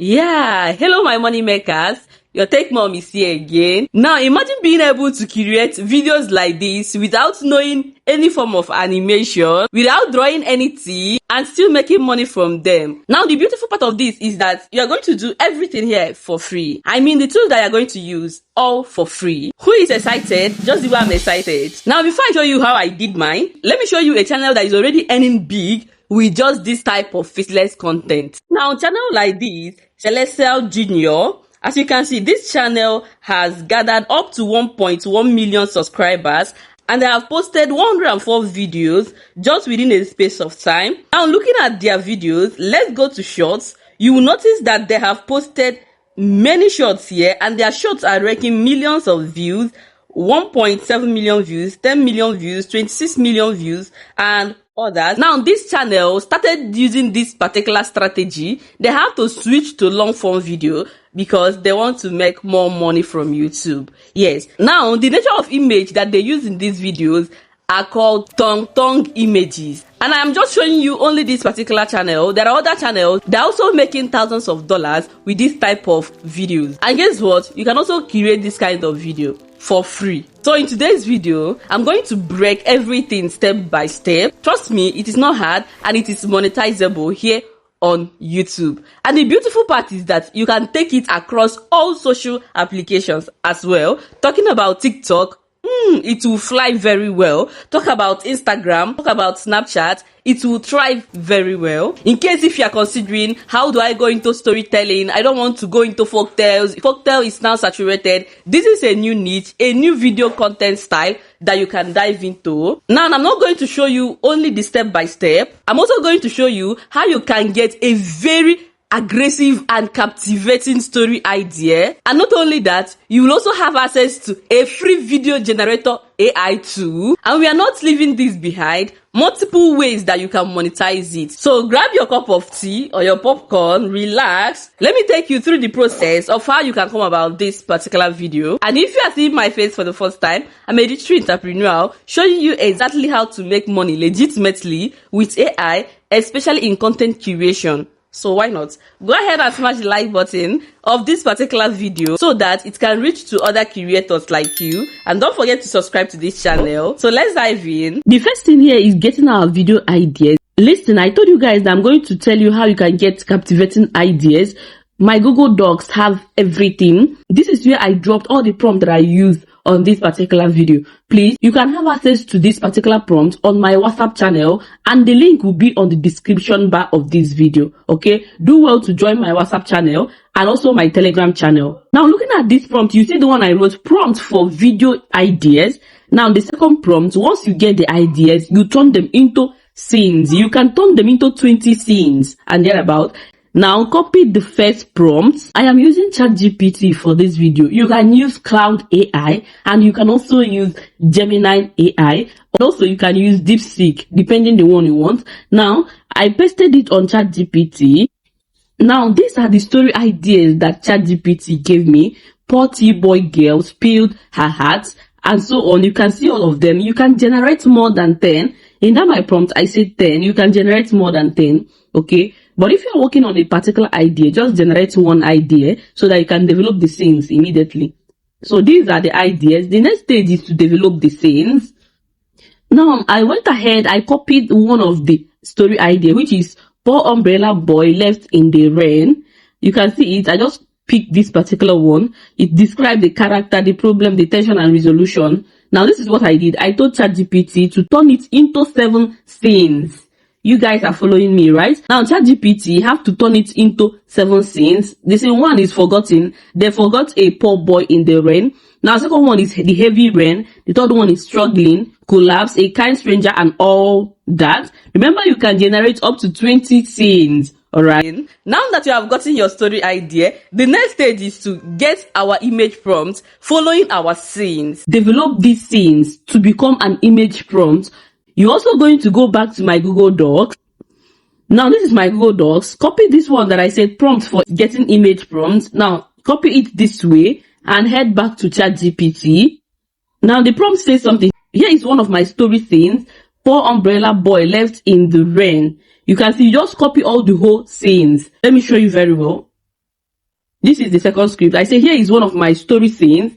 Yeah, hello my money makers. Your tech mom is here again. Now imagine being able to create videos like this without knowing any form of animation, without drawing anything, and still making money from them. Now the beautiful part of this is that you're going to do everything here for free. I mean the tools that you're going to use, all for free. Who is excited? Just the way I'm excited. Now before I show you how I did mine, let me show you a channel that is already earning big with just this type of faceless content. Now, channel like this, Celestial Junior, as you can see, this channel has gathered up to 1.1 million subscribers, and they have posted 104 videos just within a space of time. Now, looking at their videos, let's go to shorts. You will notice that they have posted many shorts here, and their shorts are racking millions of views, 1.7 million views, 10 million views, 26 million views, and others. Now this channel started using this particular strategy. They have to switch to long form video because they want to make more money from YouTube. Yes. Now the nature of image that they use in these videos are called tongue images, and I am just showing you only this particular channel. There are other channels that are also making thousands of dollars with this type of videos, and guess what, you can also create this kind of video for free. So in today's video, I'm going to break everything step by step. Trust me, it is not hard, and it is monetizable here on YouTube. And the beautiful part is that you can take it across all social applications as well. Talking about TikTok, it will fly very well. Talk about Instagram, talk about Snapchat, it will thrive very well. In case if you are considering, how do I go into storytelling? I don't want to go into folktales. Folktale is now saturated. This is a new niche, a new video content style that you can dive into. Now, I'm not going to show you only the step by step. I'm also going to show you how you can get a very aggressive and captivating story idea. And not only that, you will also have access to a free video generator AI tool. And we are not leaving this behind. Multiple ways that you can monetize it. So grab your cup of tea or your popcorn, relax. Let me take you through the process of how you can come about this particular video. And if you are seeing my face for the first time, I'm a digital entrepreneur showing you exactly how to make money legitimately with AI, especially in content curation. So why not? Go ahead and smash the like button of this particular video so that it can reach to other creators like you. And don't forget to subscribe to this channel. So let's dive in. The first thing here is getting our video ideas. Listen, I told you guys that I'm going to tell you how you can get captivating ideas. My Google Docs have everything. This is where I dropped all the prompts that I used on this particular video. Please, you can have access to this particular prompt on my WhatsApp channel, and the link will be on the description bar of this video. Okay, do well to join my WhatsApp channel and also my Telegram channel. Now looking at this prompt, you see the one I wrote, prompt for video ideas. Now the second prompt, once you get the ideas, you turn them into scenes. You can turn them into 20 scenes and thereabout. Now copy the first prompt. I am using ChatGPT for this video. You can use Cloud AI, and you can also use Gemini AI, and also you can use DeepSeek depending the one you want. Now I pasted it on ChatGPT. Now these are the story ideas that ChatGPT gave me. Poor T-boy girl spilled her heart, and so on. You can see all of them. You can generate more than 10. In that my prompt, I said 10. You can generate more than 10. Okay. But if you're working on a particular idea, just generate one idea so that you can develop the scenes immediately. So these are the ideas. The next stage is to develop the scenes. Now, I went ahead, I copied one of the story idea, which is poor umbrella boy left in the rain. You can see it. I just picked this particular one. It describes the character, the problem, the tension, and resolution. Now, this is what I did. I told ChatGPT to turn it into 7 scenes. You guys are following me, right? Now, ChatGPT have to turn it into 7 scenes. The scene 1 is forgotten. They forgot a poor boy in the rain. Now, second one is the heavy rain. The third one is struggling, collapse, a kind stranger, and all that. Remember, you can generate up to 20 scenes. Alright. Now that you have gotten your story idea, the next stage is to get our image prompt following our scenes. Develop these scenes to become an image prompt. You're also going to go back to my Google Docs. Now, this is my Google Docs. Copy this one that I said prompt for getting image prompts. Now, copy it this way and head back to ChatGPT. Now, the prompt says something. Here is one of my story scenes. Poor umbrella boy left in the rain. You can see, just copy all the whole scenes. Let me show you very well. This is the second script. I say here is one of my story scenes.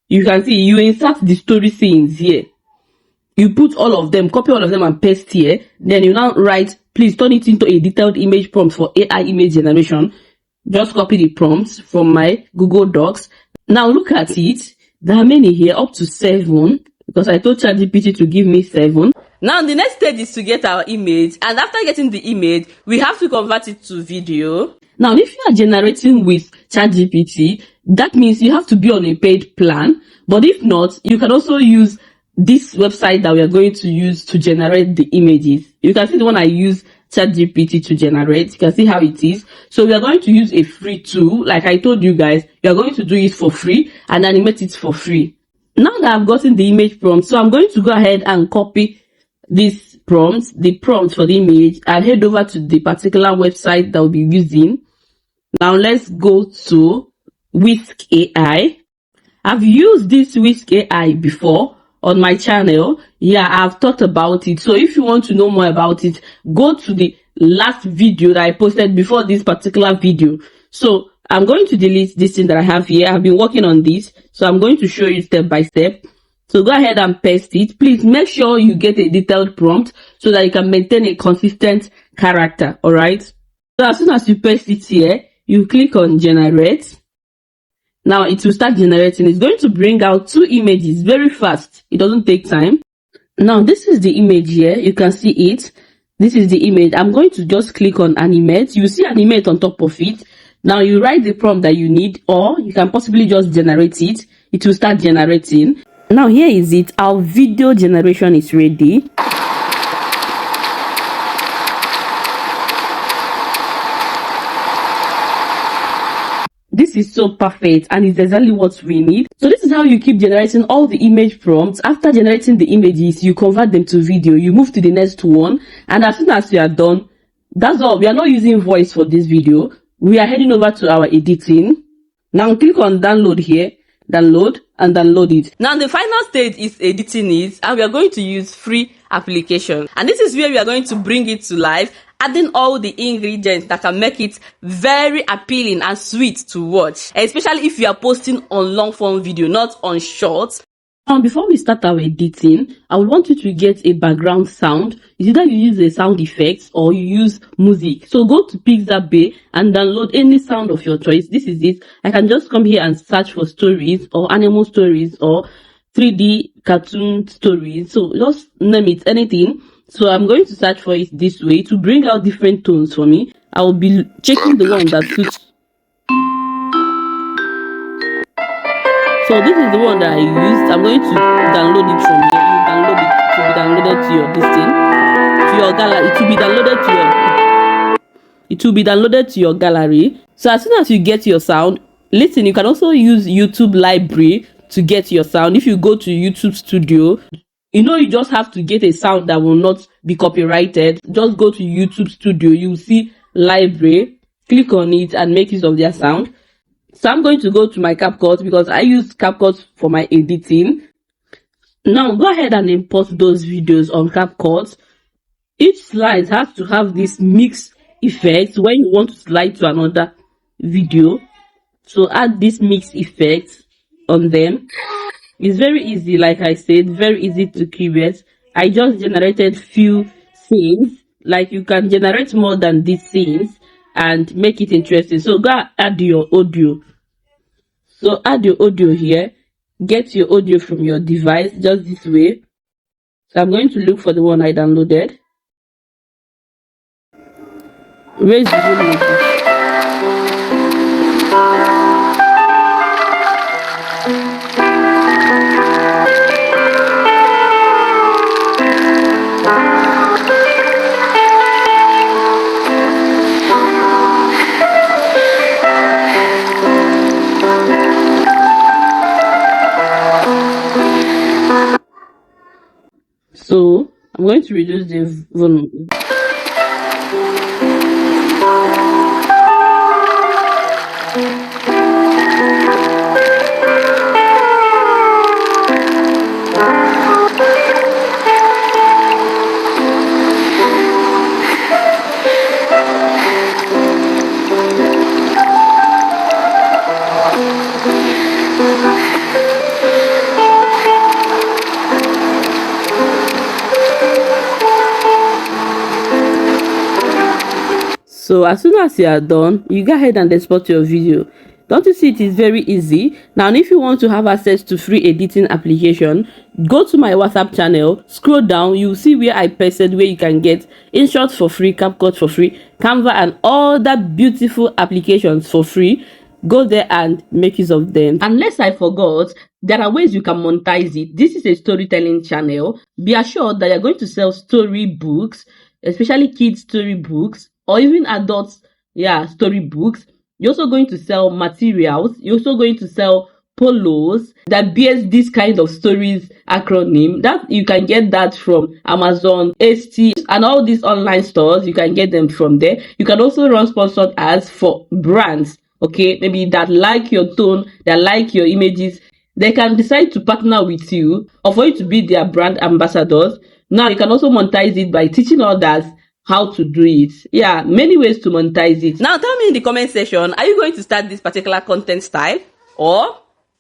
You can see you insert the story scenes here. You put all of them, copy all of them and paste here. Then you now write, please turn it into a detailed image prompt for AI image generation. Just copy the prompts from my Google Docs. Now look at it. There are many here, up to 7, because I told ChatGPT to give me 7. Now the next stage is to get our image, and after getting the image, we have to convert it to video. Now if you are generating with ChatGPT, that means you have to be on a paid plan. But if not, you can also use this website that we are going to use to generate the images. You can see the one I use ChatGPT to generate. You can see how it is. So we are going to use a free tool. Like I told you guys, you are going to do it for free and animate it for free. Now that I've gotten the image prompt, so I'm going to go ahead and copy this prompt, the prompt for the image, and head over to the particular website that we'll be using. Now let's go to Whisk AI. I've used this Whisk AI before on my channel. Yeah, I've talked about it. So if you want to know more about it, go to the last video that I posted before this particular video. So I'm going to delete this thing that I have here. I've been working on this, so I'm going to show you step by step. So go ahead and paste it. Please make sure you get a detailed prompt so that you can maintain a consistent character. All right. So as soon as you paste it here, you click on generate. Now it will start generating. It's going to bring out 2 images very fast. It doesn't take time. Now this is the image here. You can see it. This is the image. I'm going to just click on animate. You see animate on top of it. Now you write the prompt that you need, or you can possibly just generate it. It will start generating. Now here is it. Our video generation is ready. This is so perfect and it's exactly what we need. So this is how you keep generating all the image prompts. After generating the images, you convert them to video. You move to the next one, and as soon as you are done, that's all. We are not using voice for this video. We are heading over to our editing. Now click on download here, download, and download it. Now the final stage is editing it, and we are going to use free application. And this is where we are going to bring it to life, adding all the ingredients that can make it very appealing and sweet to watch, especially if you are posting on long form video, not on shorts. Now before we start our editing, I would want you to get a background sound. It's either you use a sound effects or you use music. So go to Pixabay and download any sound of your choice. This is it. I can just come here and search for stories or animal stories or 3D cartoon stories. So just name it, anything. So I'm going to search for it this way to bring out different tones for me. I will be checking the one that suits. So this is the one that I used. I'm going to download it from here. You download it to be downloaded to your to your gallery. It will be downloaded to your gallery. So as soon as you get your sound, listen, you can also use YouTube library to get your sound. If you go to YouTube Studio, you just have to get a sound that will not be copyrighted. Just go to YouTube Studio. You will see library. Click on it and make use of their sound. So I'm going to go to my CapCut because I use CapCut for my editing. Now go ahead and import those videos on CapCut. Each slide has to have this mix effect when you want to slide to another video. So add this mix effect on them. It's very easy, like I said, very easy to create. I just generated few scenes. Like you can generate more than these scenes and make it interesting. So go add your audio. So add your audio here. Get your audio from your device just this way. So I'm going to look for the one I downloaded. Raise the volume. So I'm going to reduce the volume. So as soon as you are done, you go ahead and export your video. Don't you see it is very easy? Now if you want to have access to free editing application, go to my WhatsApp channel, scroll down, you will see where I pasted where you can get InShot for free, CapCut for free, Canva and all that beautiful applications for free. Go there and make use of them. Unless I forgot, there are ways you can monetize it. This is a storytelling channel. Be assured that you're going to sell story books, especially kids story books, or even adults, story books. You're also going to sell materials. You're also going to sell polos that bears this kind of stories acronym. That you can get that from Amazon, ST, and all these online stores. You can get them from there. You can also run sponsored ads for brands. Okay, maybe that like your tone, that like your images. They can decide to partner with you or for you to be their brand ambassadors. Now you can also monetize it by teaching others how to do it. Yeah, many ways to monetize it. Now tell me in the comment section, are you going to start this particular content style? Or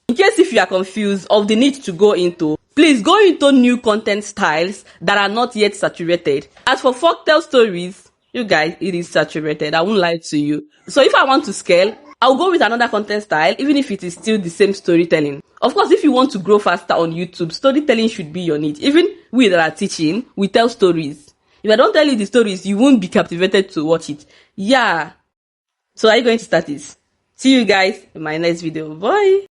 in case if you are confused of the need to go into, please go into new content styles that are not yet saturated. As for folktale stories, you guys, it is saturated. I won't lie to you. So if I want to scale, I'll go with another content style, even if it is still the same storytelling. Of course, if you want to grow faster on YouTube, storytelling should be your need. Even we that are teaching, we tell stories. If I don't tell you the stories, you won't be captivated to watch it. Yeah. So are you going to start this? See you guys in my next video. Bye.